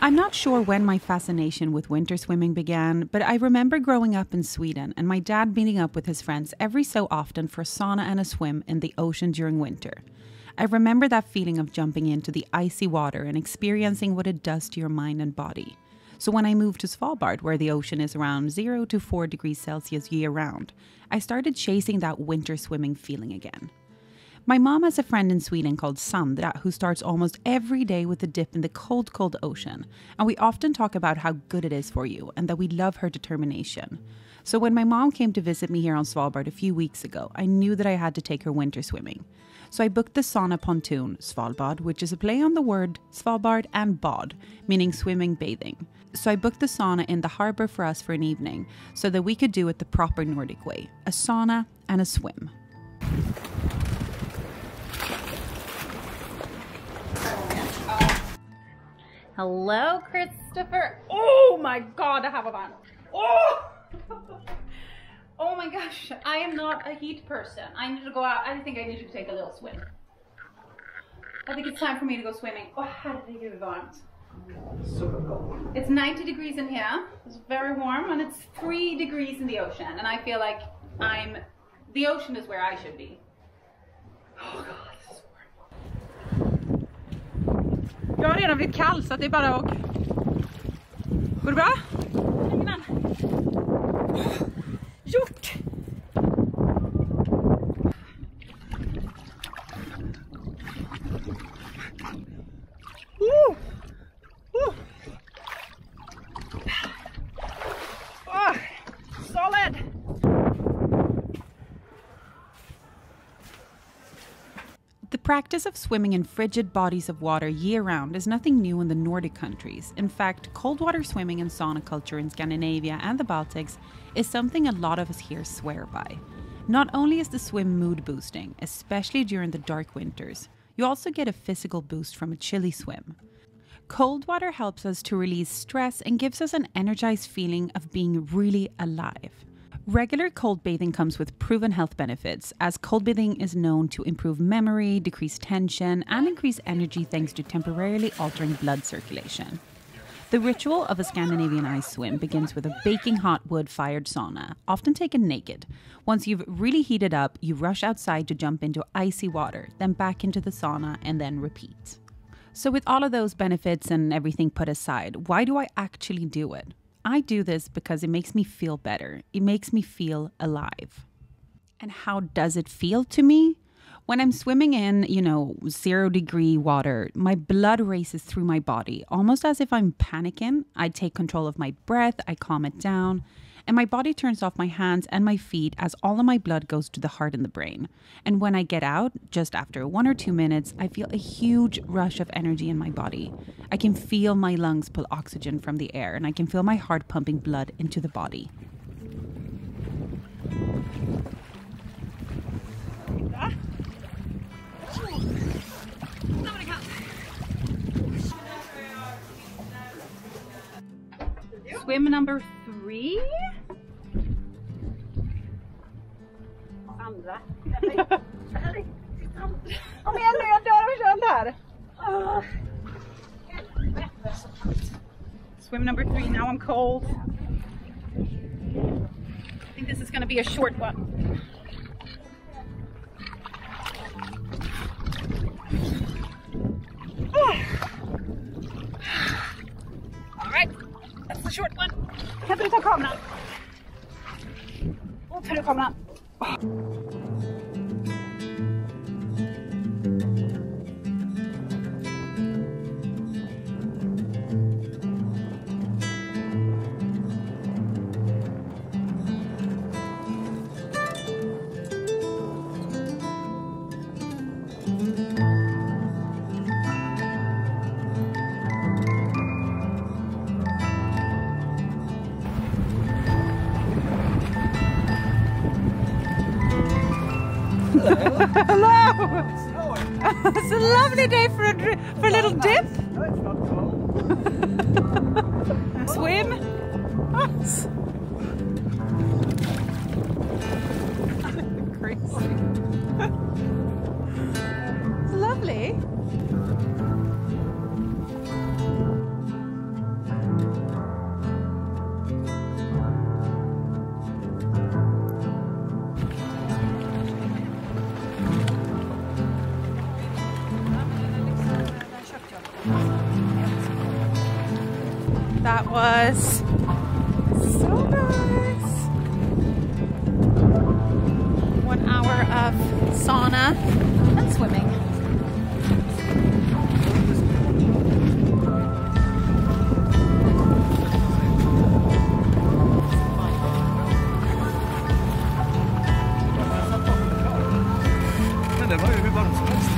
I'm not sure when my fascination with winter swimming began, but I remember growing up in Sweden and my dad meeting up with his friends every so often for a sauna and a swim in the ocean during winter. I remember that feeling of jumping into the icy water and experiencing what it does to your mind and body. So when I moved to Svalbard, where the ocean is around 0 to 4 degrees Celsius year-round, I started chasing that winter swimming feeling again. My mom has a friend in Sweden called Sandra who starts almost every day with a dip in the cold, cold ocean. And we often talk about how good it is for you and that we love her determination. So when my mom came to visit me here on Svalbard a few weeks ago, I knew that I had to take her winter swimming. So I booked the sauna pontoon, Svalbard, which is a play on the word Svalbard and bad, meaning swimming, bathing. So I booked the sauna in the harbor for us for an evening so that we could do it the proper Nordic way, a sauna and a swim. Hello, Christopher. Oh my God, I have a van. Oh! Oh my gosh, I am not a heat person. I need to go out. I think I need to take a little swim. I think it's time for me to go swimming. Oh, how did I get it on? It's 90 degrees in here. It's very warm, and it's 3 degrees in the ocean. And I feel like the ocean is where I should be. Oh God. Jag har redan blivit kall så att det är bara att... Går det bra? Gjort! Solid! The practice of swimming in frigid bodies of water year-round is nothing new in the Nordic countries. In fact, cold water swimming and sauna culture in Scandinavia and the Baltics is something a lot of us here swear by. Not only is the swim mood boosting, especially during the dark winters, you also get a physical boost from a chilly swim. Cold water helps us to release stress and gives us an energized feeling of being really alive. Regular cold bathing comes with proven health benefits, as cold bathing is known to improve memory, decrease tension, and increase energy thanks to temporarily altering blood circulation. The ritual of a Scandinavian ice swim begins with a baking hot wood-fired sauna, often taken naked. Once you've really heated up, you rush outside to jump into icy water, then back into the sauna, and then repeat. So with all of those benefits and everything put aside, why do I actually do it? I do this because it makes me feel better. It makes me feel alive. And how does it feel to me? When I'm swimming in, 0-degree water, my blood races through my body, almost as if I'm panicking. I take control of my breath, I calm it down, and my body turns off my hands and my feet as all of my blood goes to the heart and the brain. And when I get out, just after 1 or 2 minutes, I feel a huge rush of energy in my body. I can feel my lungs pull oxygen from the air, and I can feel my heart pumping blood into the body. Swim number 3. Sandra. Kom igen nu, jag dör av köld här. Swim number 3, now I'm cold. I think this is going to be a short one. Alright, that's the short one. Kan du ta kameran? Tar du kameran? Hello! It's a lovely day for a little dip. No, it's not cold. Swim. Crazy. It's lovely. That was so nice. 1 hour of sauna and swimming. Men det var ju hur varmt som helst.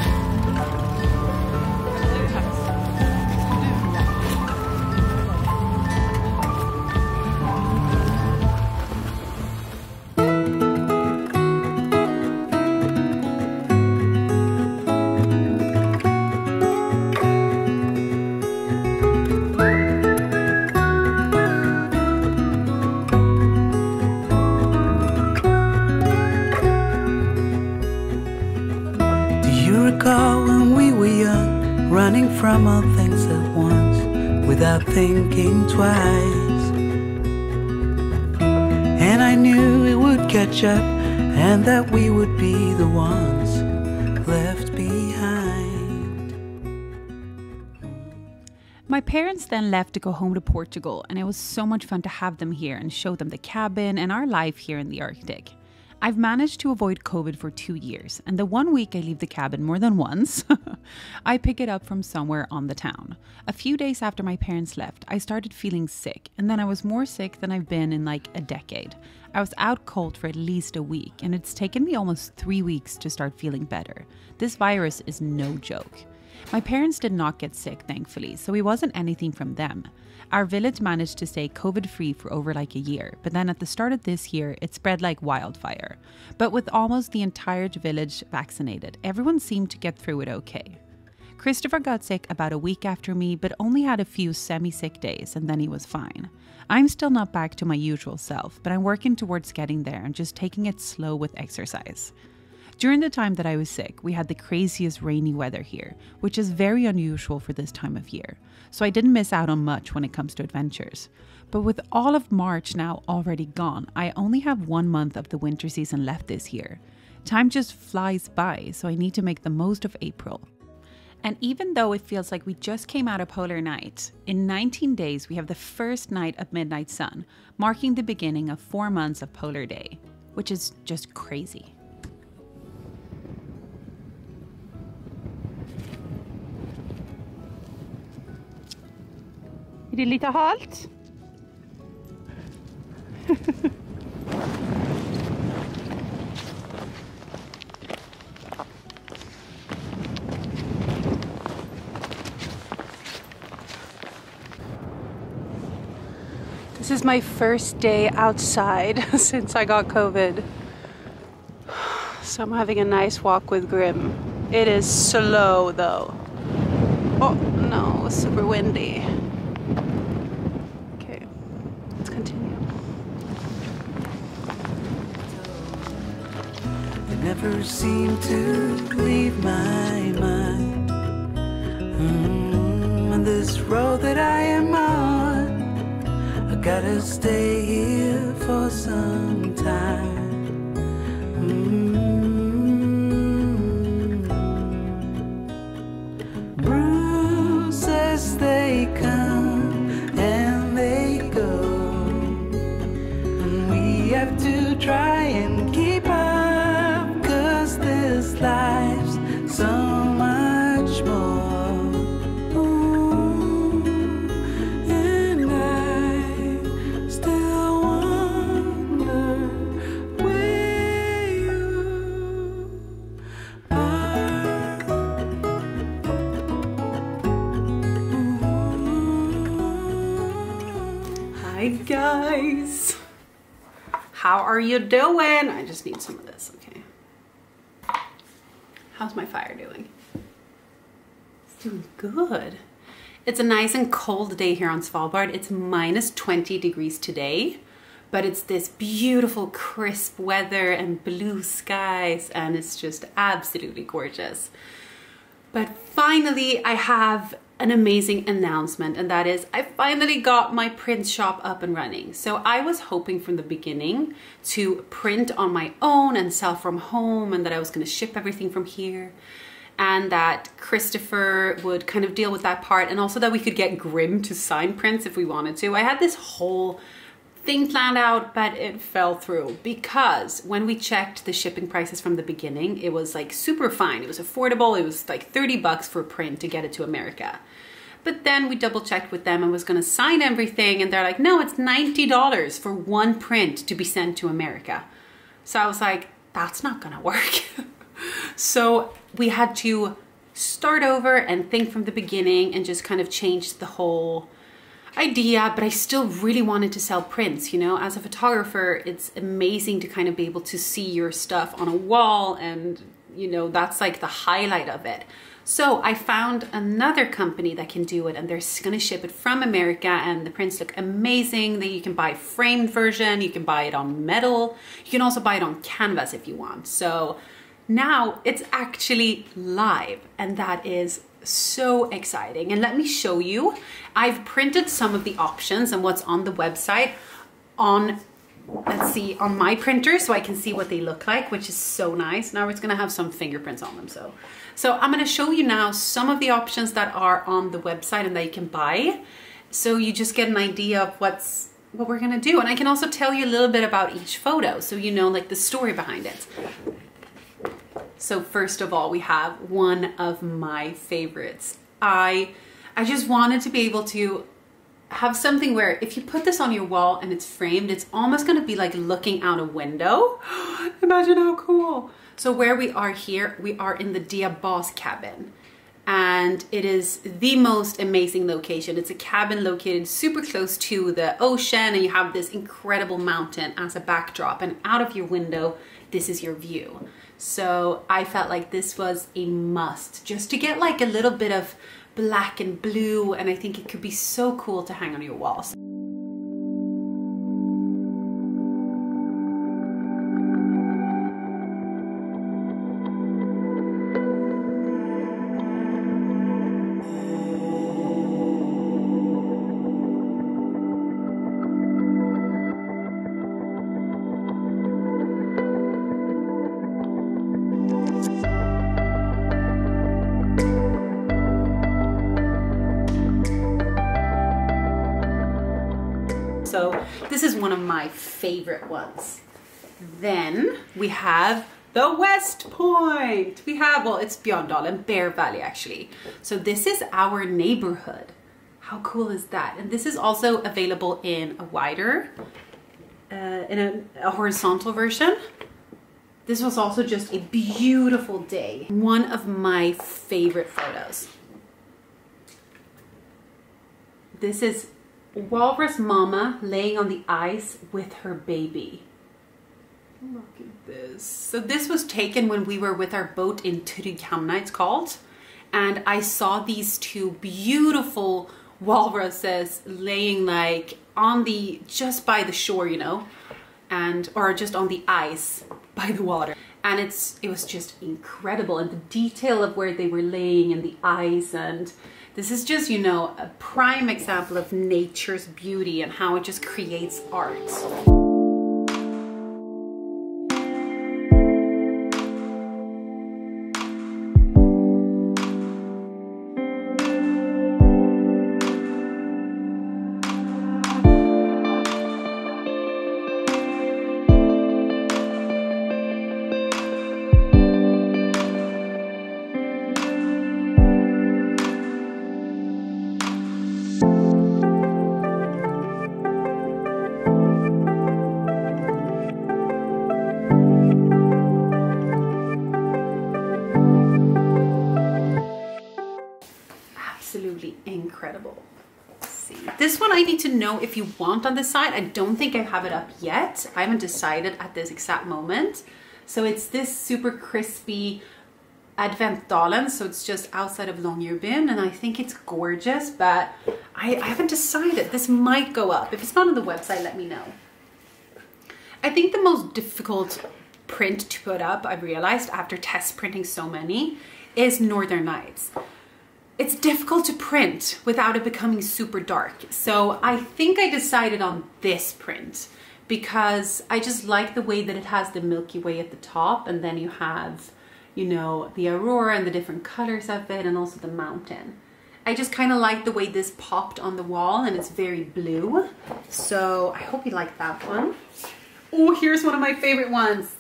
Running from all things at once without thinking twice. And I knew it would catch up and that we would be the ones left behind. My parents then left to go home to Portugal, and it was so much fun to have them here and show them the cabin and our life here in the Arctic. I've managed to avoid COVID for 2 years, and the 1 week I leave the cabin more than once, I pick it up from somewhere on the town. A few days after my parents left, I started feeling sick, and then I was more sick than I've been in like a decade. I was out cold for at least a week, and it's taken me almost 3 weeks to start feeling better. This virus is no joke. My parents did not get sick, thankfully, so it wasn't anything from them. Our village managed to stay COVID-free for over like a year, but then at the start of this year, it spread like wildfire. But with almost the entire village vaccinated, everyone seemed to get through it okay. Christopher got sick about a week after me, but only had a few semi-sick days, and then he was fine. I'm still not back to my usual self, but I'm working towards getting there and just taking it slow with exercise. During the time that I was sick, we had the craziest rainy weather here, which is very unusual for this time of year, so I didn't miss out on much when it comes to adventures. But with all of March now already gone, I only have 1 month of the winter season left this year. Time just flies by, so I need to make the most of April. And even though it feels like we just came out of polar night, in 19 days we have the first night of midnight sun, marking the beginning of 4 months of polar day, which is just crazy. Är det lite halt? This is my first day outside since I got COVID. So I'm having a nice walk with Grim. It is slow though. Oh no, it's super windy. Okay, let's continue. It never seemed to leave my mind. On this road that I am on, I gotta stay here for some time. Bruises, they come and they go, and we have to try and keep up, 'cause this life's so much more. Ooh, and I still wonder where you are. Hi guys, how are you doing? I just need some of this, okay. How's my fire doing? It's doing good. It's a nice and cold day here on Svalbard. It's minus 20 degrees today, but it's this beautiful crisp weather and blue skies, and it's just absolutely gorgeous. But finally, I have an amazing announcement, and that is I finally got my print shop up and running. So I was hoping from the beginning to print on my own and sell from home, and that I was going to ship everything from here, and that Christopher would kind of deal with that part, and also that we could get Grim to sign prints if we wanted to. I had this whole thing planned out, but it fell through because when we checked the shipping prices from the beginning, it was like super fine. It was affordable. It was like 30 bucks for a print to get it to America. But then we double checked with them and was going to sign everything, and they're like, no, it's $90 for one print to be sent to America. So I was like, that's not gonna work. So we had to start over and think from the beginning and just kind of change the whole idea, but I still really wanted to sell prints. You know, as a photographer, it's amazing to kind of be able to see your stuff on a wall, and you know, that's like the highlight of it. So I found another company that can do it, and they're gonna ship it from America, and the prints look amazing. That you can buy framed version, you can buy it on metal, you can also buy it on canvas if you want. So now it's actually live, and that is so exciting. And let me show you. I've printed some of the options and what's on the website on, let's see, on my printer, so I can see what they look like, which is so nice. Now it's gonna have some fingerprints on them. So I'm gonna show you now some of the options that are on the website and that you can buy, so you just get an idea of what we're gonna do. And I can also tell you a little bit about each photo, so you know, like the story behind it. So first of all, we have one of my favorites. I just wanted to be able to have something where if you put this on your wall and it's framed, it's almost going to be like looking out a window. Imagine how cool. So where we are here, we are in the Dia Boss cabin, and it is the most amazing location. It's a cabin located super close to the ocean, and you have this incredible mountain as a backdrop, and out of your window, this is your view. So I felt like this was a must, just to get like a little bit of black and blue, and I think it could be so cool to hang on your walls. So this is one of my favorite ones. Then we have the West Point. We have, well, it's Björndal and Bear Valley actually. So this is our neighborhood. How cool is that? And this is also available in a wider, in a horizontal version. This was also just a beautiful day. One of my favorite photos. This is Walrus Mama laying on the ice with her baby. Look at this. So this was taken when we were with our boat in Tryghamna, it's called. And I saw these two beautiful walruses laying like on the, just by the shore, you know, and, or just on the ice by the water. And it was just incredible. And the detail of where they were laying and the ice, and this is just, you know, a prime example of nature's beauty and how it just creates art. Absolutely incredible. Let's see. This one I need to know if you want on the side. I don't think I have it up yet. I haven't decided at this exact moment. So it's this super crispy Adventdalen, so it's just outside of Longyearbyen, and I think it's gorgeous, but I haven't decided. This might go up. If it's not on the website, let me know. I think the most difficult print to put up, I've realized after test printing so many, is Northern Lights. It's difficult to print without it becoming super dark. So I think I decided on this print because I just like the way that it has the Milky Way at the top, and then you have, you know, the aurora and the different colors of it, and also the mountain. I just kind of like the way this popped on the wall, and it's very blue. So I hope you like that one. Oh, here's one of my favorite ones.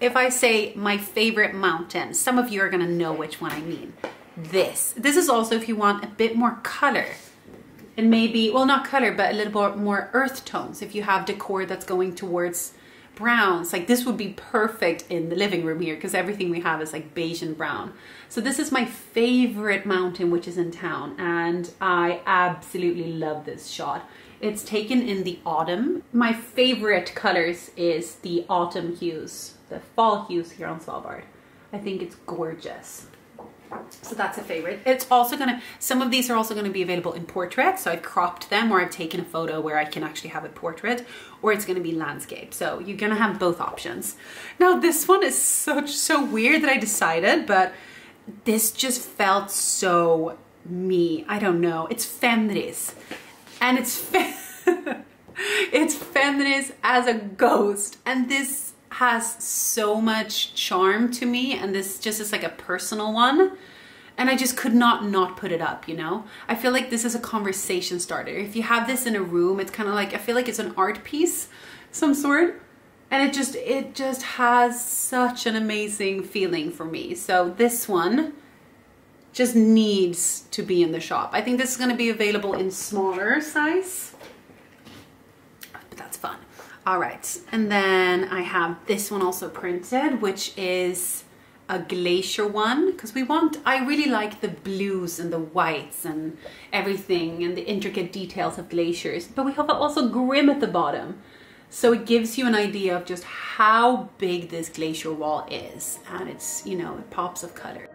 If I say my favorite mountain, some of you are gonna know which one I mean. This is also if you want a bit more color, and maybe, well, not color, but a little bit more earth tones. If you have decor that's going towards browns, like this would be perfect in the living room here because everything we have is like beige and brown. So this is my favorite mountain, which is in town, and I absolutely love this shot. It's taken in the autumn. My favorite colors is the autumn hues, the fall hues here on Svalbard. I think it's gorgeous. So that's a favorite. It's also gonna, some of these are also gonna be available in portrait. So I've cropped them, or I've taken a photo where I can actually have a portrait, or it's gonna be landscape. So you're gonna have both options. Now this one is so weird that I decided, but this just felt so me. I don't know. It's Fenris, and it's it's Fenris as a ghost, and this has so much charm to me, and this just is like a personal one, and I just could not put it up, you know? I feel like this is a conversation starter. If you have this in a room, it's kind of like, I feel like it's an art piece some sort, and it just has such an amazing feeling for me. So this one just needs to be in the shop. I think this is going to be available in smaller size, but that's fun. All right, and then I have this one also printed, which is a glacier one, because I really like the blues and the whites and everything and the intricate details of glaciers, but we have also grim at the bottom. So it gives you an idea of just how big this glacier wall is, and it's, you know, it pops of color.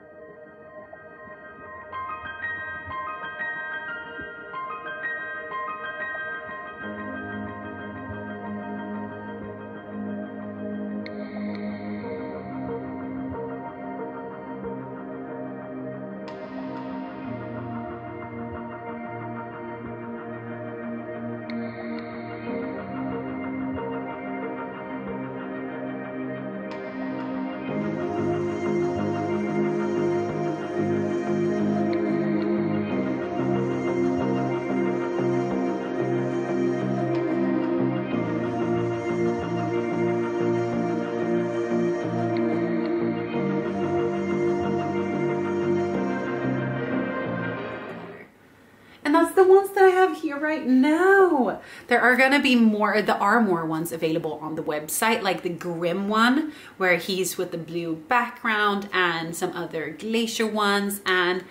The ones that I have here right now. There are gonna be more, there are more ones available on the website, like the Grim one, where he's with the blue background, and some other glacier ones, and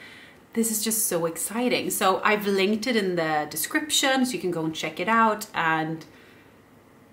this is just so exciting. So I've linked it in the description, so you can go and check it out, and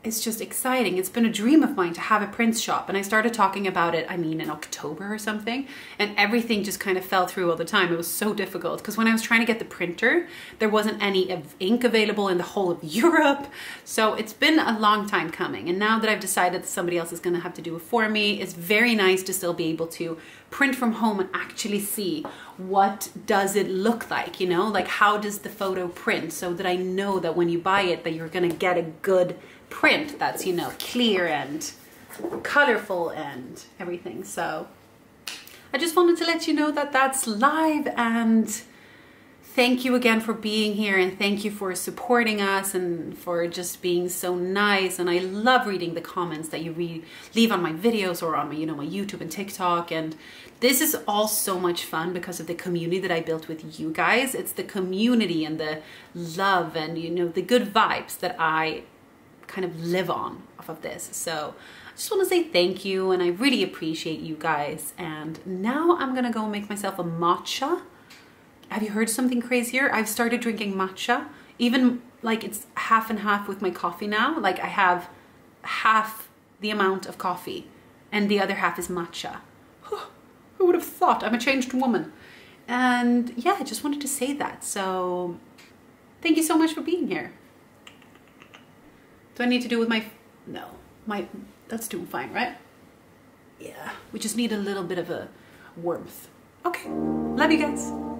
it's just exciting. It's been a dream of mine to have a print shop, and I started talking about it, I mean, in October or something, and everything just kind of fell through all the time. It was so difficult because when I was trying to get the printer, there wasn't any ink available in the whole of Europe. So it's been a long time coming, and now that I've decided that somebody else is going to have to do it for me, it's very nice to still be able to print from home and actually see what does it look like, you know, like how does the photo print, so that I know that when you buy it that you're going to get a good print that's, you know, clear and colorful and everything. So I just wanted to let you know that that's live, and thank you again for being here, and thank you for supporting us and for just being so nice. And I love reading the comments that you leave on my videos or on my, you know, my YouTube and TikTok. And this is all so much fun because of the community that I built with you guys. It's the community and the love and, you know, the good vibes that I kind of live on off of this. So I just want to say thank you, and I really appreciate you guys. And now I'm gonna go make myself a matcha. Have you heard something crazier? I've started drinking matcha, even like it's half and half with my coffee now. Like I have half the amount of coffee and the other half is matcha. Who would have thought? I'm a changed woman. And yeah, I just wanted to say that. So thank you so much for being here. Do I need to do with my... No, that's doing fine, right? Yeah, we just need a little bit of a warmth. Okay, love you guys.